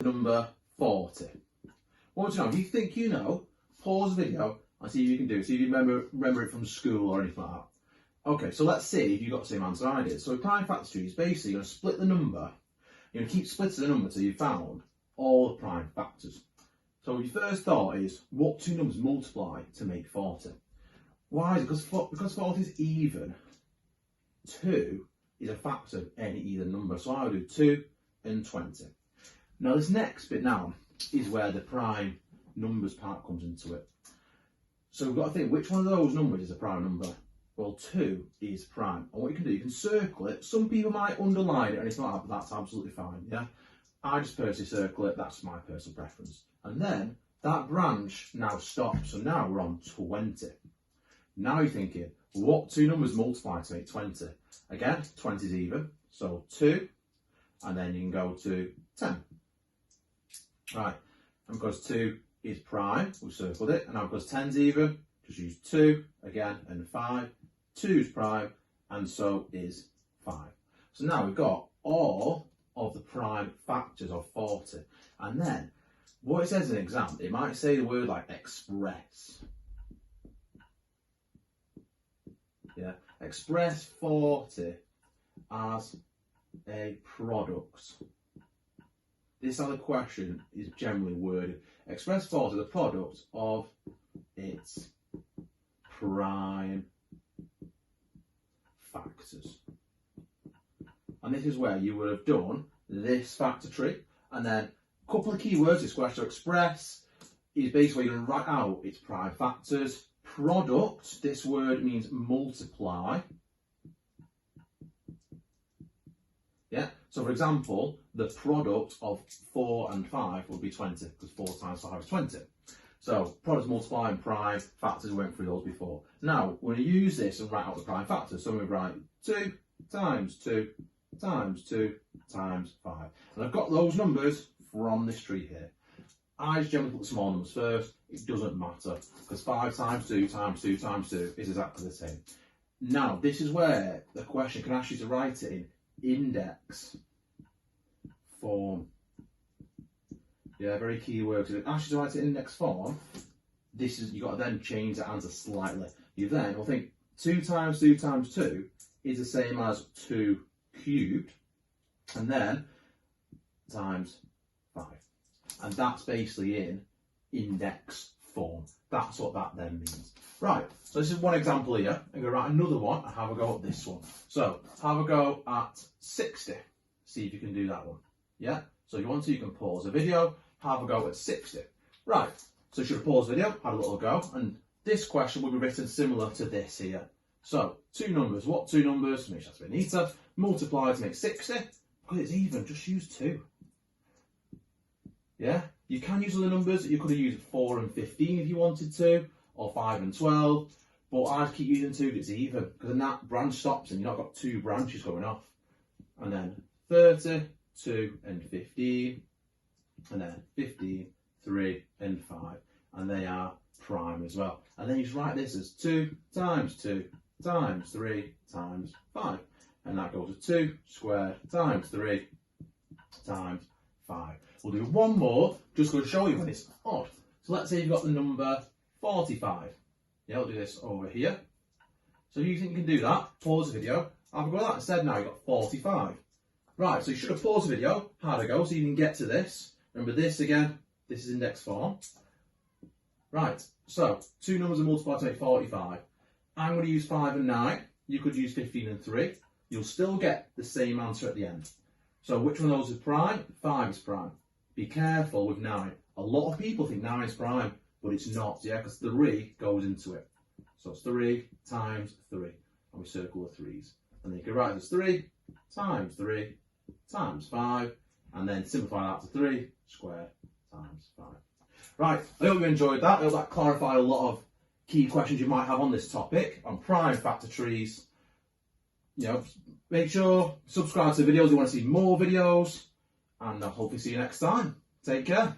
number 40. What do you know? If you think you know, pause the video and see if you can do it. See if you remember it from school or anything like that. Okay, so let's see if you've got the same answer I did. So a prime factor tree is basically going to split the number. You're going to keep splitting the number till you've found all the prime factors. So your first thought is, what two numbers multiply to make 40? Why is it? Because 40 is even. 2 is a factor of any even number. So I would do 2 and 20. Now this next bit now is where the prime numbers part comes into it. So we've got to think, which one of those numbers is a prime number? Well, 2 is prime. And what you can do, you can circle it. Some people might underline it and it's not, but that's absolutely fine, yeah? I just personally circle it, that's my personal preference. And then that branch now stops, so now we're on 20. Now you're thinking, what two numbers multiply to make 20? Again, 20 is even, so 2, and then you can go to 10. Right, and because 2 is prime, we've circled it, and now because 10 is even, just use 2 again and 5. 2 is prime, and so is 5. So now we've got all of the prime factors of 40. And then, what it says in an exam, it might say the word like express. Yeah, express 40 as a product. This is how the question is generally worded. Express 40 as a product of its prime factors. And this is where you would have done this factor tree, and then a couple of key words this question. Express is basically you're going to write out its prime factors. Product, this word means multiply. Yeah, so for example, the product of 4 and 5 would be 20, because 4 times 5 is 20. So products multiply and prime factors, we went through those before. Now, we're going to use this and write out the prime factors. So we write 2 times 2 times 2 times 5. And I've got those numbers from this tree here. I just generally put the small numbers first. It doesn't matter, because 5 times 2 times 2 times 2 is exactly the same. Now, this is where the question can ask you to write it in index form. Yeah, very key word. If it asks you to write it in index form, this is, you've got to then change the answer slightly. You then will think 2 times 2 times 2 is the same as 2 cubed, and then times 5. And that's basically in index form. That's what that then means. Right, so this is one example here. I'm going to write another one and have a go at this one. So, have a go at 60. See if you can do that one. Yeah? So if you want to, you can pause the video, have a go at 60. Right, so you should have paused the video, had a little go, and this question will be written similar to this here. So, two numbers. What two numbers? Make sure that's a bit neater. Multiply to make 60. Because it's even, just use 2. Yeah? You can use other numbers. You could have used 4 and 15 if you wanted to, or 5 and 12. But I'd keep using 2 because it's even, because then that branch stops and you've not got 2 branches going off. And then 30, 2 and 15. And then 15, 3 and 5. And they are prime as well. And then you just write this as 2 times 2 times 3 times 5. And that goes to 2 squared times 3 times 5. We'll do one more, just going to show you when it's odd. So let's say you've got the number 45. Yeah, we'll do this over here. So you think you can do that, pause the video, have a go at that. Instead now you've got 45. Right, so you should have paused the video, had a go, so you can get to this. Remember this again, this is index form. Right, so two numbers are multiplied to make 45. I'm going to use 5 and 9. You could use 15 and 3. You'll still get the same answer at the end. So which one of those is prime? 5 is prime. Be careful with 9. A lot of people think 9 is prime, but it's not, yeah, because 3 goes into it. So it's 3 times 3, and we circle the 3's. And then you can write this 3 times 3 times 5, and then simplify that to 3 squared times 5. Right, I hope you enjoyed that. I hope that clarified a lot of key questions you might have on this topic, on prime factor trees. You know, make sure subscribe to the videos if you want to see more videos, and I'll hopefully see you next time. Take care.